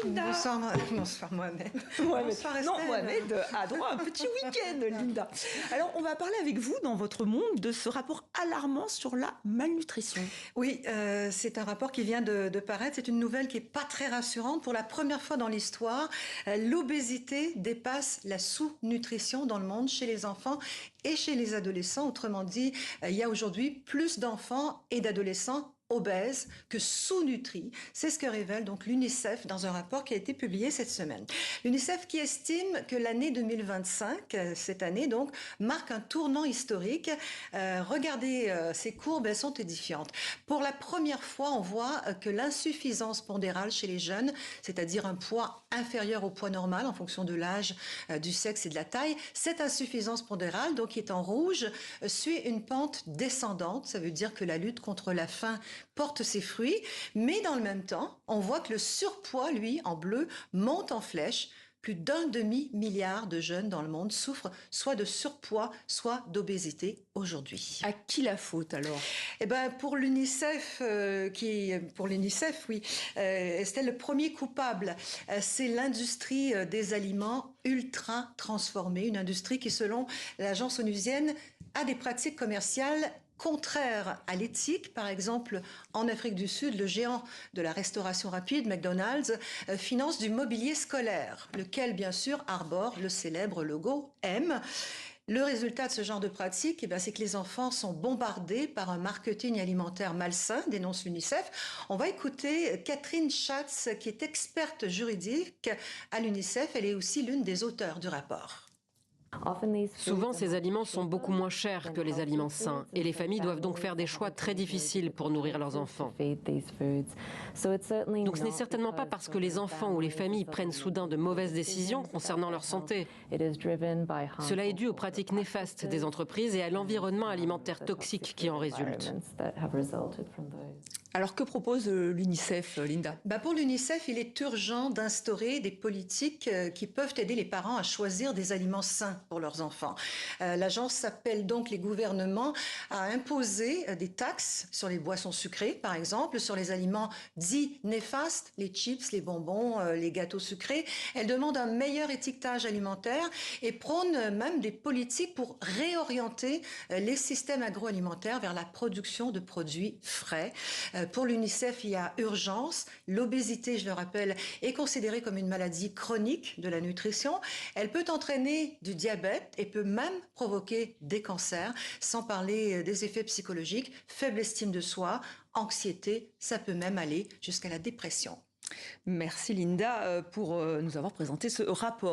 Linda. Bonsoir Mohamed. Bonsoir Estelle. Non, Mohamed a droit à un petit week-end, Linda. Alors, on va parler avec vous, dans votre monde, de ce rapport alarmant sur la malnutrition. Oui, c'est un rapport qui vient de paraître. C'est une nouvelle qui n'est pas très rassurante. Pour la première fois dans l'histoire, l'obésité dépasse la sous-nutrition dans le monde chez les enfants et chez les adolescents. Autrement dit, il y a aujourd'hui plus d'enfants et d'adolescents obèses que sous-nutris. C'est ce que révèle donc l'UNICEF dans un rapport qui a été publié cette semaine. L'UNICEF qui estime que l'année 2025, cette année donc, marque un tournant historique. Regardez, ces courbes, elles sont édifiantes. Pour la première fois, on voit que l'insuffisance pondérale chez les jeunes, c'est-à-dire un poids inférieur au poids normal en fonction de l'âge, du sexe et de la taille, cette insuffisance pondérale, donc qui est en rouge, suit une pente descendante. Ça veut dire que la lutte contre la faim porte ses fruits, mais dans le même temps, on voit que le surpoids, lui, en bleu, monte en flèche. Plus d'1 demi-milliard de jeunes dans le monde souffrent soit de surpoids, soit d'obésité aujourd'hui. À qui la faute alors? Eh ben, pour l'UNICEF, oui, Estelle, le premier coupable, c'est l'industrie des aliments ultra transformés, une industrie qui, selon l'agence onusienne, a des pratiques commerciales contraire à l'éthique. Par exemple, en Afrique du Sud, le géant de la restauration rapide, McDonald's, finance du mobilier scolaire, lequel, bien sûr, arbore le célèbre logo M. Le résultat de ce genre de pratique, c'est que les enfants sont bombardés par un marketing alimentaire malsain, dénonce l'UNICEF. On va écouter Catherine Schatz, qui est experte juridique à l'UNICEF. Elle est aussi l'une des auteurs du rapport. Souvent, ces aliments sont beaucoup moins chers que les aliments sains et les familles doivent donc faire des choix très difficiles pour nourrir leurs enfants. Donc ce n'est certainement pas parce que les enfants ou les familles prennent soudain de mauvaises décisions concernant leur santé. Cela est dû aux pratiques néfastes des entreprises et à l'environnement alimentaire toxique qui en résulte. Alors que propose l'UNICEF, Linda? Pour l'UNICEF, il est urgent d'instaurer des politiques qui peuvent aider les parents à choisir des aliments sains pour leurs enfants. L'agence appelle donc les gouvernements à imposer des taxes sur les boissons sucrées, par exemple, sur les aliments dits néfastes, les chips, les bonbons, les gâteaux sucrés. Elle demande un meilleur étiquetage alimentaire et prône même des politiques pour réorienter les systèmes agroalimentaires vers la production de produits frais. Pour l'UNICEF, il y a urgence. L'obésité, je le rappelle, est considérée comme une maladie chronique de la nutrition. Elle peut entraîner du diabète et peut même provoquer des cancers, sans parler des effets psychologiques, faible estime de soi, anxiété, ça peut même aller jusqu'à la dépression. Merci Linda pour nous avoir présenté ce rapport.